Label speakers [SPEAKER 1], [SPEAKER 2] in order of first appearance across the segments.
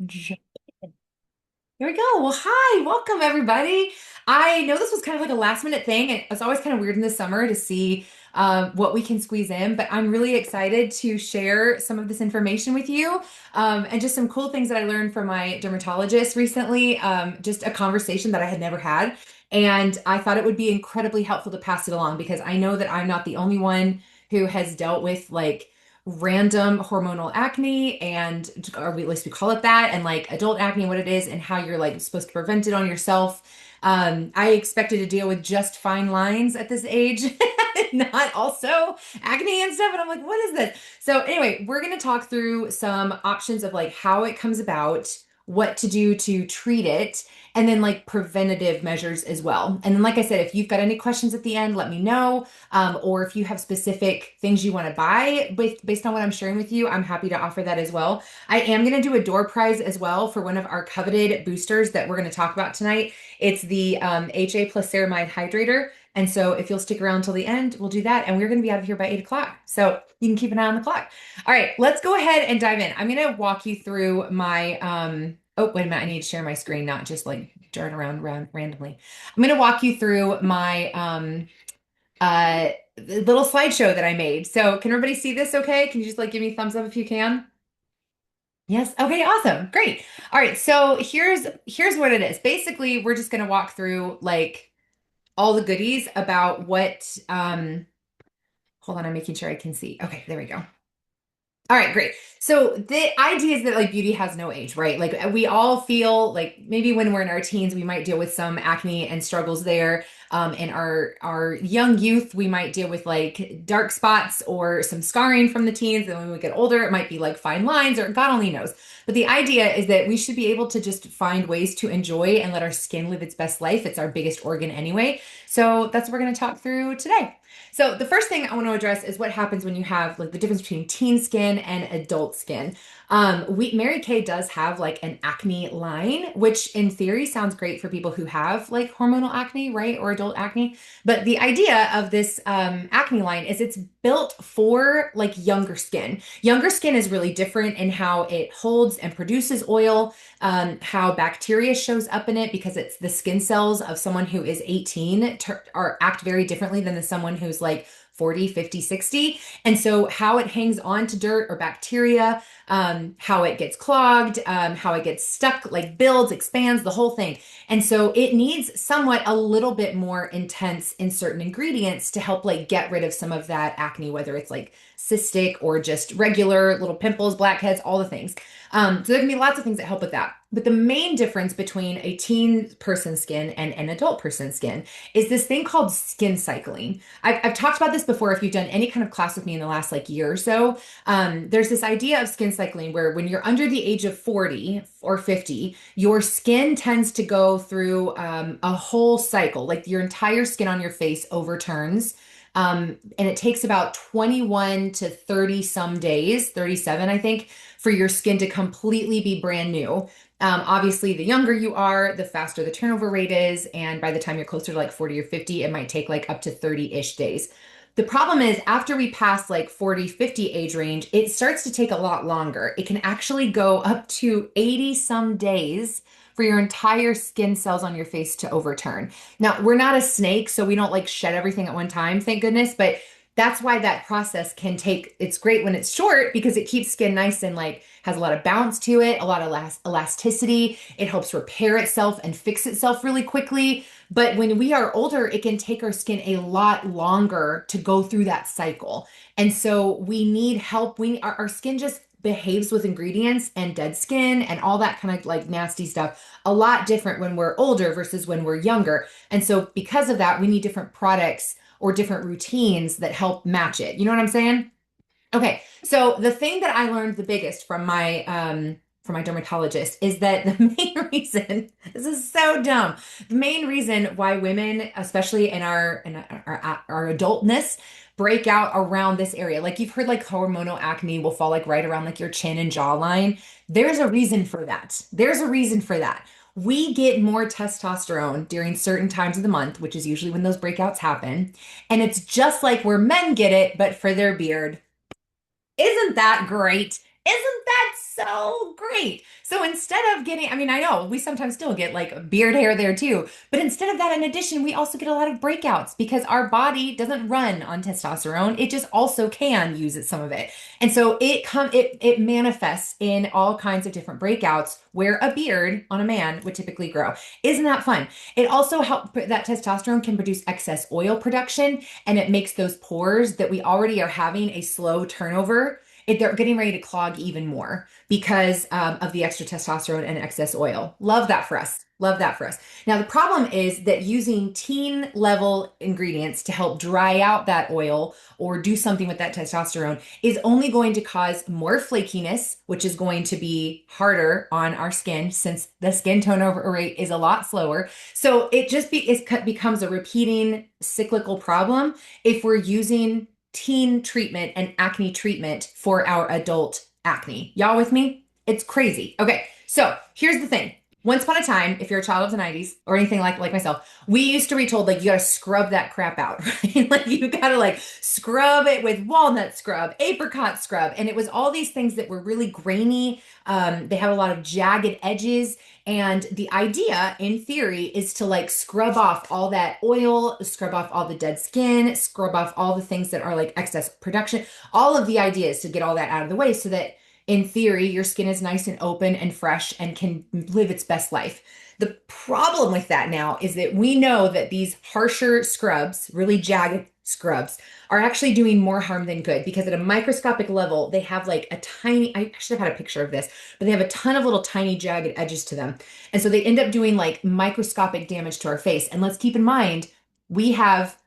[SPEAKER 1] J- Here we go. Well, hi, welcome everybody. I know this was kind of like a last minute thing, and it's always kind of weird in the summer to see what we can squeeze in, but I'm really excited to share some of this information with you and just some cool things that I learned from my dermatologist recently. Just a conversation that I had never had. And I thought it would be incredibly helpful to pass it along because I know that I'm not the only one who has dealt with like random hormonal acne and or at least we call it that and like adult acne what it is and how you're like supposed to prevent it on yourself. I expected to deal with just fine lines at this age, not also acne and stuff. And I'm like, what is this? So anyway, we're going to talk through some options of like how it comes about, what to do to treat it, and then like preventative measures as well. And then, like I said, if you've got any questions at the end, let me know. Or if you have specific things you want to buy based on what I'm sharing with you, I'm happy to offer that as well. I am going to do a door prize as well for one of our coveted boosters that we're going to talk about tonight. It's the HA plus ceramide hydrator. And so if you'll stick around till the end, we'll do that. And we're going to be out of here by 8 o'clock. So you can keep an eye on the clock. All right, let's go ahead and dive in. I'm going to walk you through my, oh, wait a minute. I need to share my screen, not just like dart around randomly. I'm going to walk you through my, little slideshow that I made. So can everybody see this okay? Can you just like give me a thumbs up if you can? Yes. Okay, awesome. Great. All right. So here's what it is. Basically, we're just going to walk through like all the goodies about what hold on, I'm making sure I can see. Okay, there we go. All right, great. So the idea is that like beauty has no age, right? Like we all feel like maybe when we're in our teens, we might deal with some acne and struggles there. In our young youth, we might deal with like dark spots or some scarring from the teens. And when we get older, it might be like fine lines or God only knows. But the idea is that we should be able to just find ways to enjoy and let our skin live its best life. It's our biggest organ anyway. So that's what we're going to talk through today. So the first thing I want to address is what happens when you have like the difference between teen skin and adult skin. Mary Kay does have like an acne line, which in theory sounds great for people who have like hormonal acne, right, or adult acne. But the idea of this acne line is it's built for like younger skin. Younger skin is really different in how it holds and produces oil, how bacteria shows up in it because it's the skin cells of someone who is 18 are act very differently than the someone who's like 40, 50, 60. And so how it hangs on to dirt or bacteria, how it gets clogged, how it gets stuck, like builds, expands, the whole thing. And so it needs somewhat a little bit more intense in certain ingredients to help like get rid of some of that acne, whether it's like cystic or just regular little pimples, blackheads, all the things. So there can be lots of things that help with that. But the main difference between a teen person's skin and an adult person's skin is this thing called skin cycling. I've talked about this before if you've done any kind of class with me in the last like year or so. There's this idea of skin cycling where when you're under the age of 40 or 50, your skin tends to go through a whole cycle, like your entire skin on your face overturns. And it takes about 21 to 30 some days, 37, I think, for your skin to completely be brand new. Obviously, the younger you are, the faster the turnover rate is. And by the time you're closer to like 40 or 50, it might take like up to 30-ish days. The problem is after we pass like 40, 50 age range, it starts to take a lot longer. It can actually go up to 80 some days for your entire skin cells on your face to overturn. Now, we're not a snake, so we don't like shed everything at one time, thank goodness, but that's why that process can take, it's great when it's short because it keeps skin nice and like has a lot of bounce to it, a lot of elasticity. It helps repair itself and fix itself really quickly. But when we are older, it can take our skin a lot longer to go through that cycle. And so we need help. Our skin just behaves with ingredients and dead skin and all that kind of like nasty stuff a lot different when we're older versus when we're younger. And so because of that, we need different products or different routines that help match it. You know what I'm saying? Okay, so the thing that I learned the biggest from my dermatologist is that the main reason this is so dumb. The main reason why women, especially in our adultness, break out around this area. Like you've heard like hormonal acne will fall like right around like your chin and jawline. There's a reason for that. There's a reason for that. We get more testosterone during certain times of the month, which is usually when those breakouts happen. And it's just like where men get it, but for their beard. Isn't that great? Isn't that so great? So instead of getting, I mean, I know we sometimes still get like beard hair there too, but instead of that, in addition, we also get a lot of breakouts because our body doesn't run on testosterone. It just also can use it, some of it. And so it manifests in all kinds of different breakouts where a beard on a man would typically grow. Isn't that fun? It also helps that testosterone can produce excess oil production, and it makes those pores that we already are having a slow turnover, they're getting ready to clog even more because of the extra testosterone and excess oil. Love that for us. Love that for us. Now, the problem is that using teen level ingredients to help dry out that oil or do something with that testosterone is only going to cause more flakiness, which is going to be harder on our skin since the skin turnover rate is a lot slower. So becomes a repeating cyclical problem if we're using teen treatment and acne treatment for our adult acne. Y'all with me? It's crazy. Okay, so here's the thing. Once upon a time, if you're a child of the 90s or anything like myself, we used to be told like you gotta scrub that crap out, right? Like you gotta like scrub it with walnut scrub, apricot scrub, and it was all these things that were really grainy. They have a lot of jagged edges, and the idea, in theory, is to like scrub off all that oil, scrub off all the dead skin, scrub off all the things that are like excess production. All of the ideas to get all that out of the way so that in theory, your skin is nice and open and fresh and can live its best life. The problem with that now is that we know that these harsher scrubs, really jagged scrubs, are actually doing more harm than good because at a microscopic level, they have like a tiny, I should have had a picture of this, but they have a ton of little tiny jagged edges to them. And so they end up doing like microscopic damage to our face. And let's keep in mind, we have,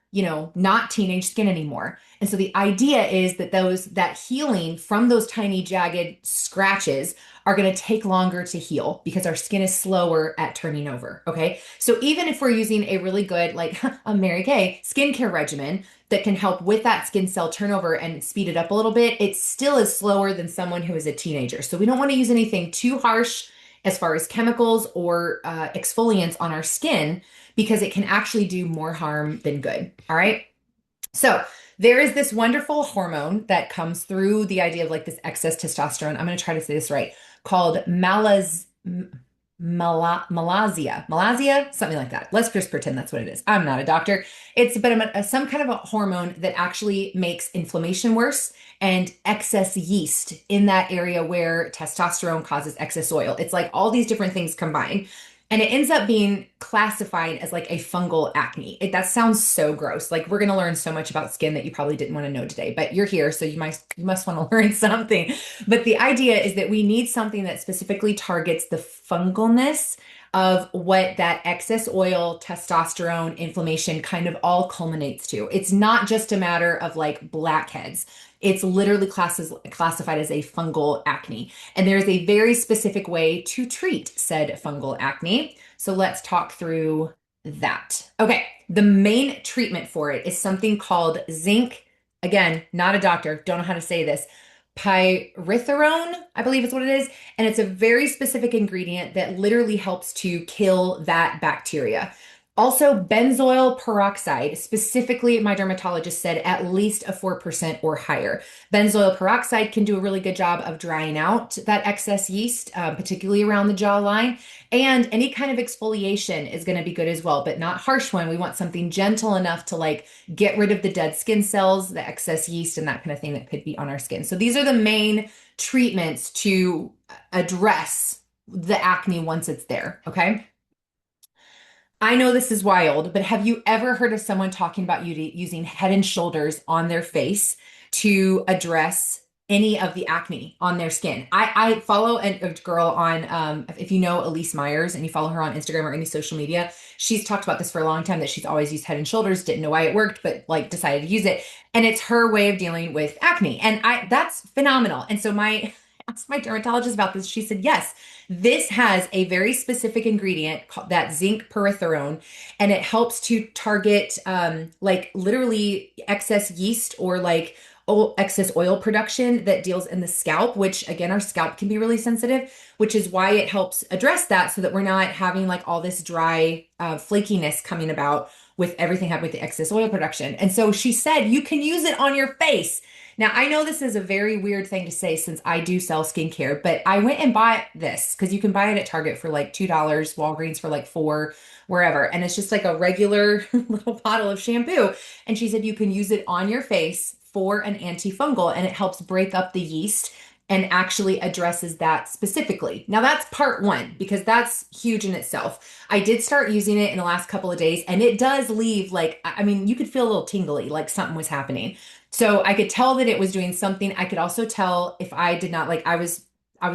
[SPEAKER 1] not teenage skin anymore. And so the idea is that that healing from those tiny jagged scratches are going to take longer to heal because our skin is slower at turning over. Okay. So even if we're using a really good, like a Mary Kay skincare regimen that can help with that skin cell turnover and speed it up a little bit, it still is slower than someone who is a teenager. So we don't want to use anything too harsh as far as chemicals or exfoliants on our skin because it can actually do more harm than good. All right. So there is this wonderful hormone that comes through the idea of like this excess testosterone. I'm going to try to say this right, called Malaysia, something like that. Let's just pretend that's what it is. I'm not a doctor. It's some kind of a hormone that actually makes inflammation worse and excess yeast in that area where testosterone causes excess oil. It's like all these different things combined. And it ends up being classified as like a fungal acne. That sounds so gross. Like we're going to learn so much about skin that you probably didn't want to know today, but you're here, so you must want to learn something. But the idea is that we need something that specifically targets the fungalness of what that excess oil, testosterone, inflammation kind of all culminates to. It's not just a matter of like blackheads. It's literally classified as a fungal acne. And there's a very specific way to treat said fungal acne. So let's talk through that. Okay, the main treatment for it is something called zinc. Again, not a doctor, don't know how to say this. Pyrethorone, I believe is what it is. And it's a very specific ingredient that literally helps to kill that bacteria. Also, benzoyl peroxide, specifically, my dermatologist said at least a 4% or higher. Benzoyl peroxide can do a really good job of drying out that excess yeast, particularly around the jawline. And any kind of exfoliation is going to be good as well, but not harsh one. We want something gentle enough to like get rid of the dead skin cells, the excess yeast, and that kind of thing that could be on our skin. So these are the main treatments to address the acne once it's there. Okay. I know this is wild, but have you ever heard of someone talking about using Head and Shoulders on their face to address any of the acne on their skin? I follow a girl on, if you know Elise Myers and you follow her on Instagram or any social media, she's talked about this for a long time that she's always used Head and Shoulders, didn't know why it worked, but like decided to use it. And it's her way of dealing with acne. And that's phenomenal. And so I asked my dermatologist about this. She said, yes, this has a very specific ingredient called that zinc pyrethorone, and it helps to target like literally excess yeast or like excess oil production that deals in the scalp, which again, our scalp can be really sensitive, which is why it helps address that so that we're not having like all this dry flakiness coming about with everything happening with the excess oil production. And so she said, you can use it on your face. Now, I know this is a very weird thing to say since I do sell skincare, but I went and bought this because you can buy it at Target for like $2, Walgreens for like 4, wherever. And it's just like a regular little bottle of shampoo. And she said you can use it on your face for an antifungal and it helps break up the yeast and actually addresses that specifically. Now, that's part one because that's huge in itself. I did start using it in the last couple of days and it does leave like, I mean, you could feel a little tingly, like something was happening. So I could tell that it was doing something. I could also tell if I did not like I was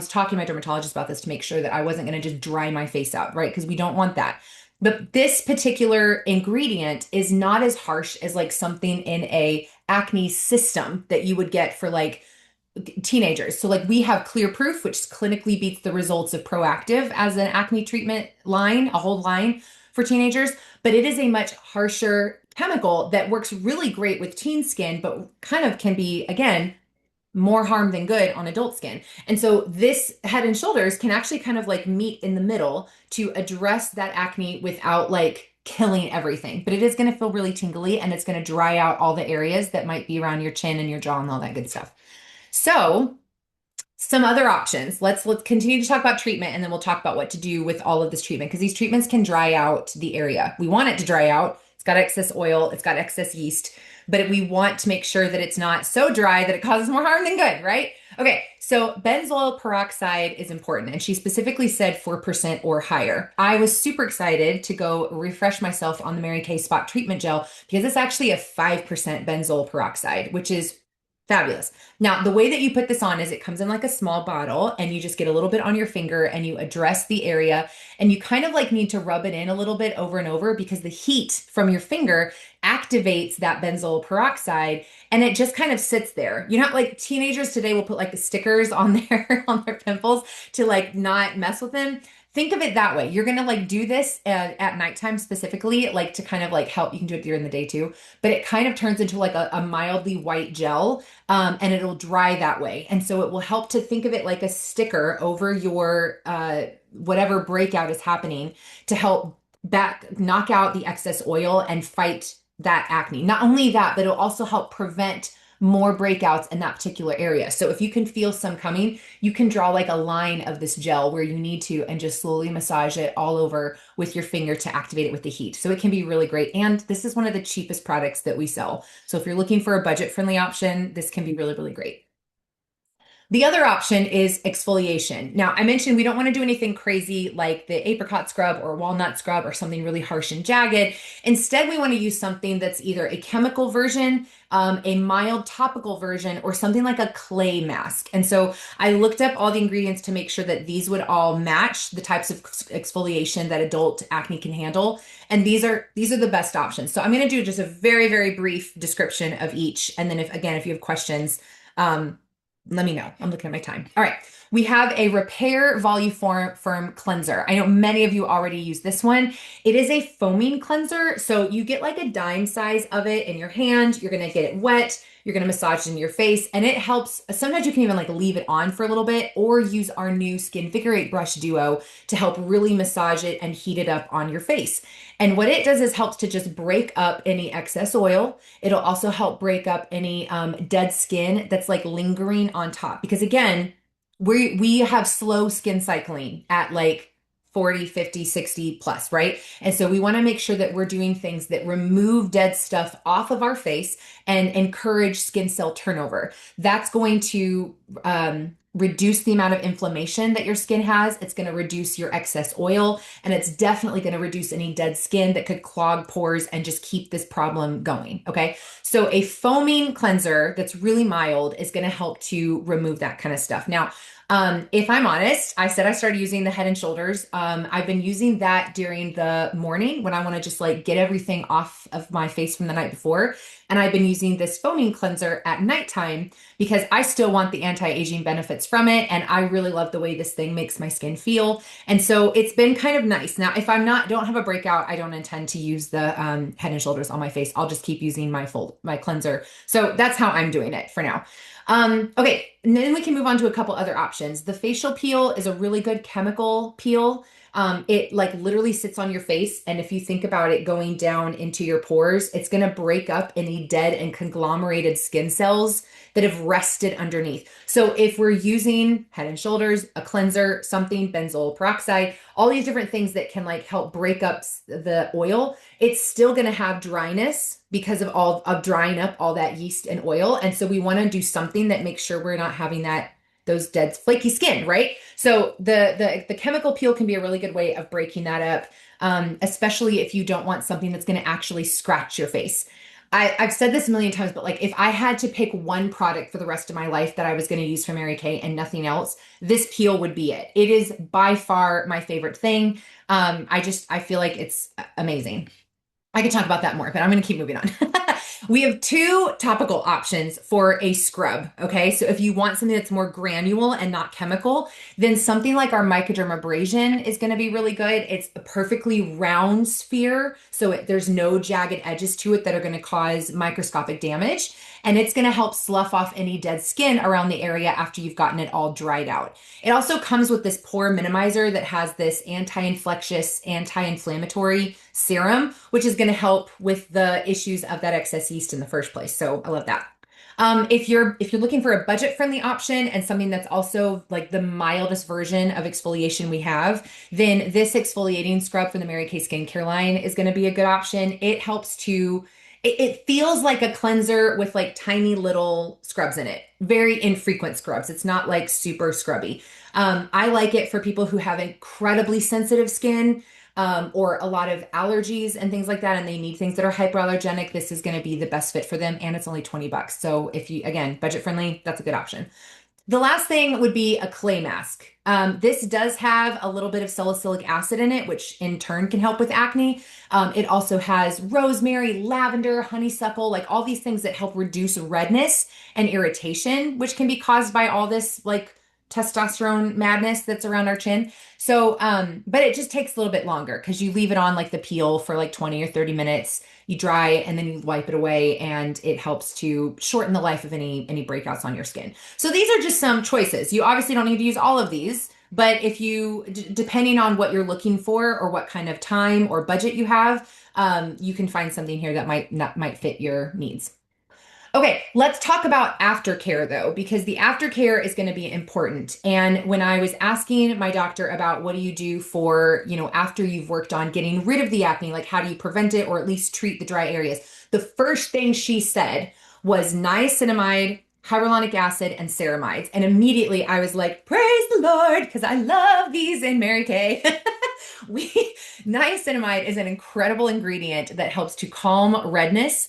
[SPEAKER 1] talking to my dermatologist about this to make sure that I wasn't going to just dry my face out, right? Because we don't want that. But this particular ingredient is not as harsh as like something in a acne system that you would get for like teenagers. So like we have Clear Proof, which clinically beats the results of Proactive as an acne treatment line, a whole line for teenagers, but it is a much harsher chemical that works really great with teen skin, but kind of can be, again, more harm than good on adult skin. And so this Head and Shoulders can actually kind of like meet in the middle to address that acne without like killing everything. But it is going to feel really tingly and it's going to dry out all the areas that might be around your chin and your jaw and all that good stuff. So some other options. Let's continue to talk about treatment and then we'll talk about what to do with all of this treatment because these treatments can dry out the area. We want it to dry out. It's got excess oil, it's got excess yeast, but we want to make sure that it's not so dry that it causes more harm than good, right? Okay, so benzoyl peroxide is important, and she specifically said 4% or higher. I was super excited to go refresh myself on the Mary Kay Spot Treatment Gel because it's actually a 5% benzoyl peroxide, which is fabulous. Now, the way that you put this on is it comes in like a small bottle and you just get a little bit on your finger and you address the area and you kind of like need to rub it in a little bit over and over because the heat from your finger activates that benzoyl peroxide and it just kind of sits there. You know, like teenagers today will put like the stickers on their on their pimples to like not mess with them. Think of it that way. You're gonna like do this at nighttime specifically, like to kind of like help. You can do it during the day too, but it kind of turns into like a mildly white gel, and it'll dry that way. And so it will help to think of it like a sticker over your whatever breakout is happening to help back knock out the excess oil and fight that acne. Not only that, but it'll also help prevent more breakouts in that particular area. So if you can feel some coming, you can draw like a line of this gel where you need to and just slowly massage it all over with your finger to activate it with the heat. So it can be really great. And this is one of the cheapest products that we sell. So if you're looking for a budget-friendly option, this can be really, really great. The other option is exfoliation. Now, I mentioned we don't want to do anything crazy like the apricot scrub or walnut scrub or something really harsh and jagged. Instead, we want to use something that's either a chemical version, a mild topical version, or something like a clay mask. And so I looked up all the ingredients to make sure that these would all match the types of exfoliation that adult acne can handle. And these are the best options. So I'm going to do just a very, very brief description of each. And then if you have questions, let me know. I'm looking at my time. All right. We have a Repair Voluform Firm Cleanser. I know many of you already use this one. It is a foaming cleanser. So you get like a dime size of it in your hand. You're going to get it wet. You're going to massage it in your face and it helps. Sometimes you can even like leave it on for a little bit or use our new Skin Figure 8 brush duo to help really massage it and heat it up on your face. And what it does is helps to just break up any excess oil. It'll also help break up any dead skin that's like lingering on top. Because again, we have slow skin cycling at like 40, 50, 60 plus, right? And so we want to make sure that we're doing things that remove dead stuff off of our face and encourage skin cell turnover. That's going to reduce the amount of inflammation that your skin has. It's going to reduce your excess oil, and it's definitely going to reduce any dead skin that could clog pores and just keep this problem going. Okay. So a foaming cleanser that's really mild is going to help to remove that kind of stuff. Now, if I'm honest, I said I started using the Head and Shoulders. I've been using that during the morning when I want to just like get everything off of my face from the night before. And I've been using this foaming cleanser at nighttime because I still want the anti-aging benefits from it. And I really love the way this thing makes my skin feel. And so it's been kind of nice. Now, if don't have a breakout, I don't intend to use the Head and Shoulders on my face. I'll just keep using my cleanser. So that's how I'm doing it for now. Okay, and then we can move on to a couple other options. The facial peel is a really good chemical peel. It like literally sits on your face, and if you think about it going down into your pores, it's gonna break up any dead and conglomerated skin cells that have rested underneath. So if we're using Head and Shoulders, a cleanser, something, benzoyl peroxide, all these different things that can like help break up the oil, it's still going to have dryness because of all of drying up all that yeast and oil. And so we want to do something that makes sure we're not having that those dead flaky skin, right? So the chemical peel can be a really good way of breaking that up, especially if you don't want something that's going to actually scratch your face. I've said this a million times, but like if I had to pick one product for the rest of my life that I was going to use for Mary Kay and nothing else, this peel would be it. It is by far my favorite thing. I feel like it's amazing. I could talk about that more, but I'm going to keep moving on. We have two topical options for a scrub. Okay. So if you want something that's more granule and not chemical, then something like our microdermabrasion is going to be really good. It's a perfectly round sphere. So there's no jagged edges to it that are going to cause microscopic damage. And it's going to help slough off any dead skin around the area after you've gotten it all dried out. It also comes with this pore minimizer that has this anti-infectious, anti-inflammatory serum, which is going to help with the issues of that excess yeast in the first place. So I love that. If you're looking for a budget-friendly option and something that's also like the mildest version of exfoliation we have, then this exfoliating scrub from the Mary Kay skincare line is going to be a good option. It helps to it feels like a cleanser with like tiny little scrubs in it. Very infrequent scrubs. It's not like super scrubby. I like it for people who have incredibly sensitive skin, or a lot of allergies and things like that, and they need things that are hypoallergenic. This is going to be the best fit for them, and it's only $20. So if you, again, budget friendly, that's a good option. The last thing would be a clay mask. This does have a little bit of salicylic acid in it, which in turn can help with acne. It also has rosemary, lavender, honeysuckle, like all these things that help reduce redness and irritation, which can be caused by all this like testosterone madness that's around our chin. So, but it just takes a little bit longer because you leave it on like the peel for like 20 or 30 minutes. You dry it and then you wipe it away, and it helps to shorten the life of any breakouts on your skin. So these are just some choices. You obviously don't need to use all of these, but if you, depending on what you're looking for or what kind of time or budget you have, you can find something here that might fit your needs. Okay, let's talk about aftercare though, because the aftercare is going to be important. And when I was asking my doctor about what do you do for, after you've worked on getting rid of the acne, like how do you prevent it or at least treat the dry areas? The first thing she said was niacinamide, hyaluronic acid, and ceramides. And immediately I was like, praise the Lord, because I love these in Mary Kay. we Niacinamide is an incredible ingredient that helps to calm redness,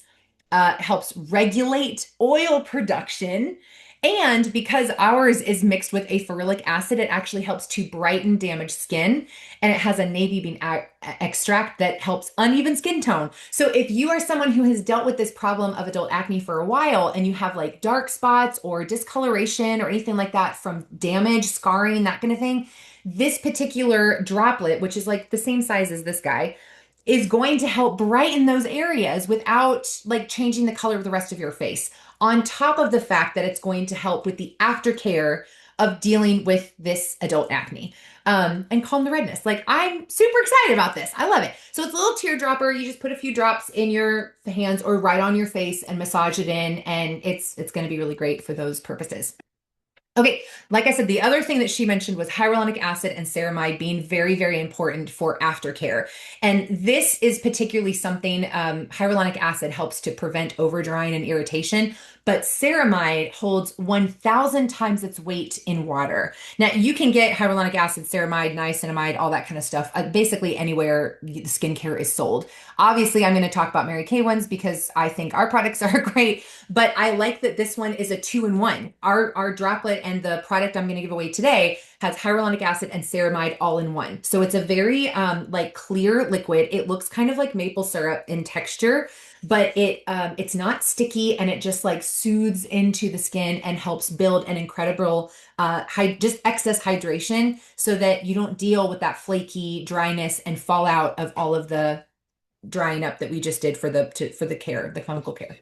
[SPEAKER 1] helps regulate oil production. And because ours is mixed with a ferulic acid, it actually helps to brighten damaged skin. And it has a navy bean extract that helps uneven skin tone. So if you are someone who has dealt with this problem of adult acne for a while and you have like dark spots or discoloration or anything like that from damage, scarring, that kind of thing, this particular droplet, which is like the same size as this guy, is going to help brighten those areas without like changing the color of the rest of your face. On top of the fact that it's going to help with the aftercare of dealing with this adult acne, and calm the redness. Like I'm super excited about this. I love it. So it's a little teardropper. You just put a few drops in your hands or right on your face and massage it in, and it's going to be really great for those purposes. Okay, like I said, the other thing that she mentioned was hyaluronic acid and ceramide being very, very important for aftercare. And this is particularly something, hyaluronic acid helps to prevent overdrying and irritation, but ceramide holds 1,000 times its weight in water. Now, you can get hyaluronic acid, ceramide, niacinamide, all that kind of stuff, basically anywhere the skincare is sold. Obviously, I'm going to talk about Mary Kay ones because I think our products are great, but I like that this one is a two-in-one. Our droplet and the product I'm going to give away today has hyaluronic acid and ceramide all in one. So it's a very like clear liquid. It looks kind of like maple syrup in texture, but it's not sticky, and it just like soothes into the skin and helps build an incredible just excess hydration so that you don't deal with that flaky dryness and fallout of all of the drying up that we just did for the chemical care.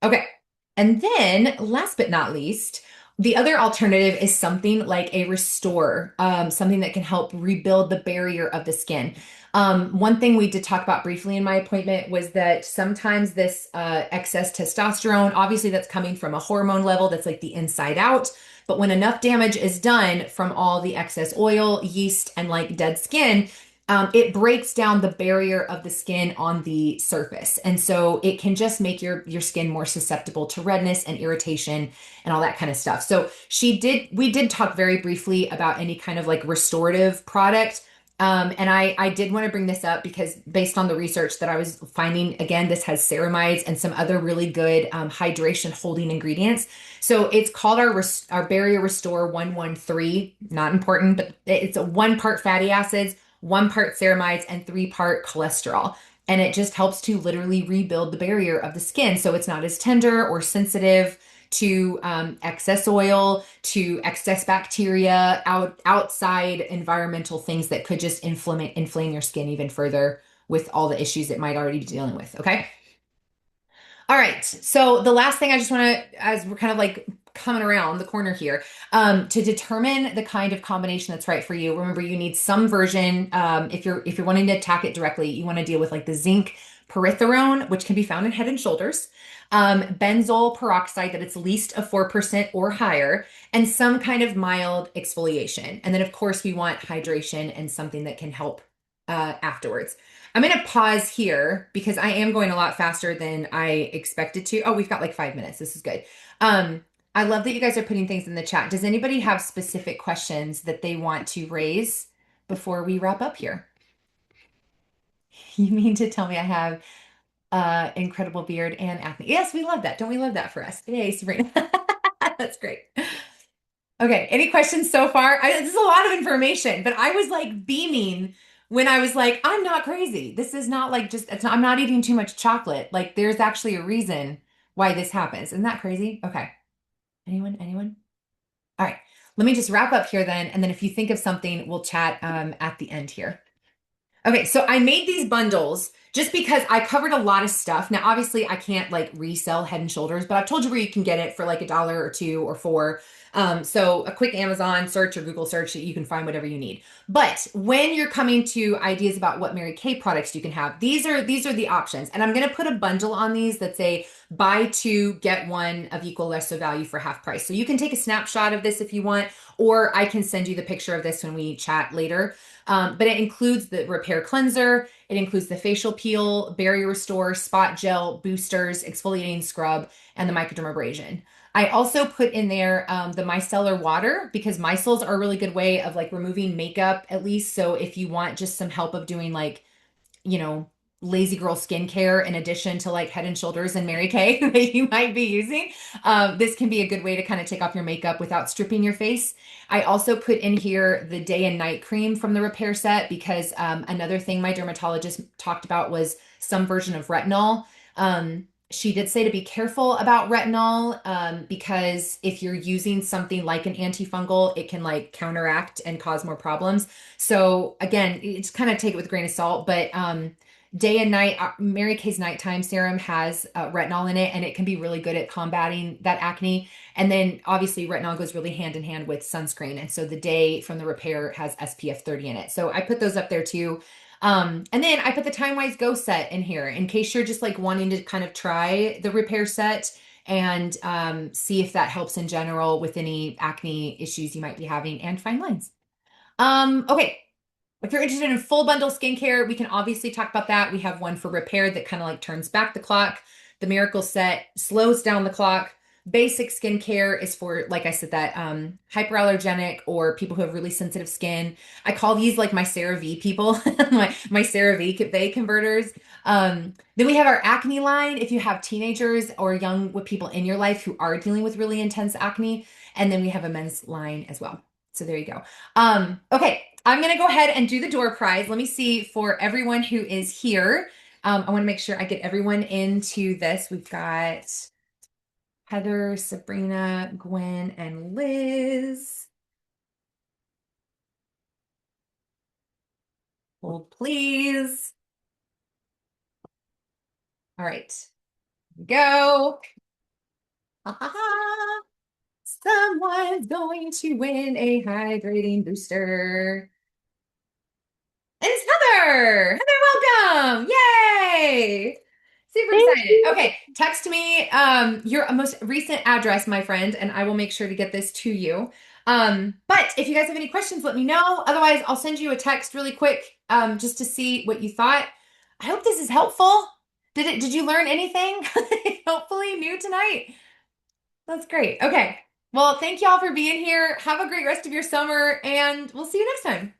[SPEAKER 1] Okay. And then, last but not least, the other alternative is something like a restore, something that can help rebuild the barrier of the skin. One thing we did talk about briefly in my appointment was that sometimes this excess testosterone, obviously that's coming from a hormone level that's like the inside out. But when enough damage is done from all the excess oil, yeast, and like dead skin, it breaks down the barrier of the skin on the surface. And so it can just make your skin more susceptible to redness and irritation and all that kind of stuff. So we did talk very briefly about any kind of like restorative product. And I did want to bring this up because based on the research that I was finding, again, this has ceramides and some other really good hydration holding ingredients. So it's called our Barrier Restore 113. Not important, but it's a 1 part fatty acids, 1 part ceramides, and 3 part cholesterol. And it just helps to literally rebuild the barrier of the skin so it's not as tender or sensitive to excess oil, to excess bacteria, outside environmental things that could just inflame your skin even further with all the issues it might already be dealing with. Okay. All right. So the last thing I just want to, as we're kind of like coming around the corner here, to determine the kind of combination that's right for you. Remember, you need some version. If you're wanting to attack it directly, you want to deal with like the zinc pyrethorone, which can be found in Head and Shoulders, benzoyl peroxide that it's least of 4% or higher, and some kind of mild exfoliation. And then, of course, we want hydration and something that can help afterwards. I'm going to pause here because I am going a lot faster than I expected to. Oh, we've got like 5 minutes. This is good. I love that you guys are putting things in the chat. Does anybody have specific questions that they want to raise before we wrap up here? You mean to tell me I have incredible beard and acne? Yes, we love that. Don't we love that for us? Yay, Sabrina. That's great. Okay, any questions so far? This is a lot of information, but I was like beaming when I was like, I'm not crazy. This is not like just, it's not, I'm not eating too much chocolate. Like there's actually a reason why this happens. Isn't that crazy? Okay. Anyone? Anyone? All right. Let me just wrap up here then. And then if you think of something, we'll chat at the end here. Okay, so I made these bundles just because I covered a lot of stuff. Now, obviously, I can't like resell Head and Shoulders, but I've told you where you can get it for like $1 or two or four. So a quick Amazon search or Google search, you can find whatever you need. But when you're coming to ideas about what Mary Kay products you can have, these are the options. And I'm gonna put a bundle on these that's a buy two, get one of equal lesser value for half price. So you can take a snapshot of this if you want, or I can send you the picture of this when we chat later. But it includes the repair cleanser, it includes the facial peel, barrier restore, spot gel, boosters, exfoliating scrub, and the microdermabrasion. I also put in there the micellar water because micelles are a really good way of like removing makeup at least. So if you want just some help of doing like you know, lazy girl skincare in addition to like Head and Shoulders and Mary Kay that you might be using. This can be a good way to kind of take off your makeup without stripping your face. I also put in here the day and night cream from the repair set because another thing my dermatologist talked about was some version of retinol. She did say to be careful about retinol because if you're using something like an antifungal, it can like counteract and cause more problems. So again, it's kind of take it with a grain of salt, but day and night, Mary Kay's nighttime serum has retinol in it, and it can be really good at combating that acne. And then obviously retinol goes really hand in hand with sunscreen. And so the day from the repair has SPF 30 in it. So I put those up there too. And then I put the Time Wise Go set in here in case you're just like wanting to kind of try the repair set and see if that helps in general with any acne issues you might be having and fine lines. Okay. If you're interested in full bundle skincare, we can obviously talk about that. We have one for repair that kind of like turns back the clock. The Miracle Set slows down the clock. Basic skincare is for, like I said, that hyperallergenic or people who have really sensitive skin. I call these like my CeraVe people, my CeraVe converters. Then we have our acne line if you have teenagers or young with people in your life who are dealing with really intense acne. And then we have a men's line as well. So there you go. Okay, I'm gonna go ahead and do the door prize. Let me see for everyone who is here. I want to make sure I get everyone into this. We've got Heather, Sabrina, Gwen, and Liz. Hold, please. All right, here we go. Someone's going to win a hydrating booster. And it's Heather. Heather, welcome. Yay. Super
[SPEAKER 2] Thank
[SPEAKER 1] excited.
[SPEAKER 2] you.
[SPEAKER 1] Okay, text me your most recent address, my friend, and I will make sure to get this to you. But if you guys have any questions, let me know. Otherwise, I'll send you a text really quick just to see what you thought. I hope this is helpful. Did you learn anything? Hopefully new tonight. That's great. Okay. Well, thank y'all for being here. Have a great rest of your summer, and we'll see you next time.